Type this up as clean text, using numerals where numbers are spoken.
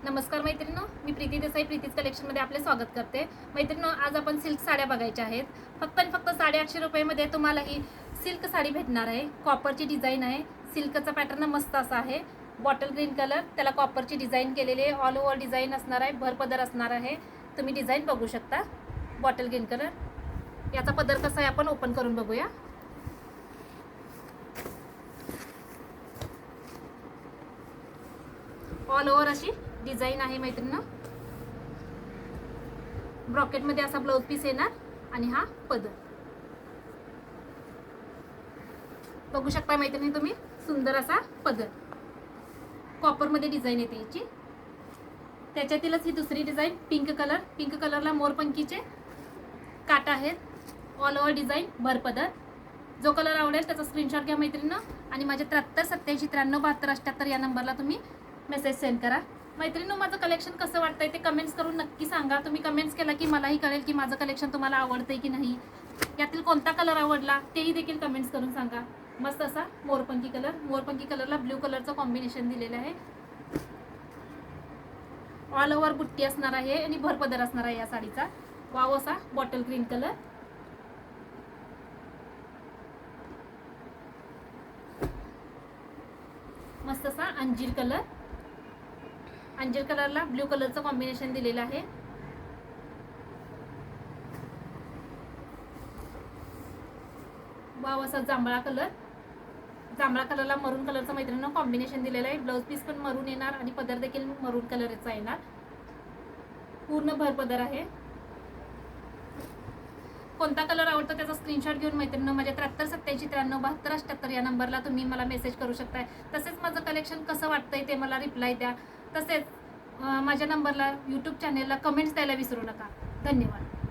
नमस्कार मैत्रिणींनो, मी प्रीती देसाई प्रीतीज कलेक्शनमध्ये आपले स्वागत करते। मैत्रिणींनो, आज आपण सिल्क साड्या बघायच्या आहेत। फक्त आणि फक्त 850 रुपयामध्ये तुम्हाला ही सिल्क साडी भेटणार आहे। कॉपरची डिझाईन आहे, सिल्कचा पॅटर्न मस्त असा आहे। बॉटल ग्रीन कलर, त्याला कॉपरची डिझाईन केलेली आहे। ऑल ओव्हर डिझाईन असणार आहे, भरपदर असणार आहे। तुम्ही डिझाईन बघू शकता। बॉटल ग्रीन कलर, याचा पदर कसा आहे आपण ओपन करून बघूया। ऑल ओव्हर अशी डिझाईन आहे मैत्रिणींनो। ब्रॉकेट मध्ये असा ब्लाउज पीस येणार आणि हा पदर बघू शकता मैत्रिणी तुम्ही। सुंदर असा पदर, कॉपर मध्ये डिझाईन येते याची। त्याच्यातीलच ही दुसरी डिझाईन पिंक कलर, पिंक कलरला मोरपंखीचे काट आहेत। ऑल ओव्हर डिझाईन, भरपदर। जो कलर आवडेल त्याचा स्क्रीनशॉट घ्या मैत्रिणींनो आणि माझ्या 73 87 93 72 78 या नंबरला तुम्ही मेसेज सेंड करा। मैत्रिणींनो, माझं कलेक्शन कसं वाटतंय ते कमेंट्स करून नक्की सांगा। तुम्ही कमेंट्स केला की मलाही कळेल की माझं कलेक्शन तुम्हाला आवडतंय की नाही। यातील कोणता कलर आवडला तेही देखील कमेंट्स करून सांगा। मस्त असा मोरपंखी कलर, मोरपंखी कलरला ब्ल्यू कलरचं कॉम्बिनेशन दिलेलं आहे। ऑल ओव्हर बुट्टी असणार आहे आणि भरपदर असणार आहे या साडीचा। वाव असा बॉटल ग्रीन कलर, मस्त असा अंजीर कलर, अंजीर कलरला ब्ल्यू कलरचं कॉम्बिनेशन दिलेलं आहे। वाव असा जांभळा कलर, जांभळा कलरला मरून कलरचं मैत्रिणींनो कॉम्बिनेशन दिलेलं आहे। ब्लाउज पीस पण मरून येणार आणि पदर देखील मरून कलरचा येणार। पूर्ण भरपदर आहे। कोणता कलर आवडतो त्याचा स्क्रीनशॉट घेऊन मैत्रिणींनो माझ्या 73 87 93 72 78 या नंबरला तुम्ही मला मेसेज करू शकताय। तसेच माझं कलेक्शन कसं वाटतंय ते मला रिप्लाय द्या। तसेच माझ्या नंबरला यूट्यूब चॅनेलला कमेंट्स द्यायला विसरू नका। धन्यवाद।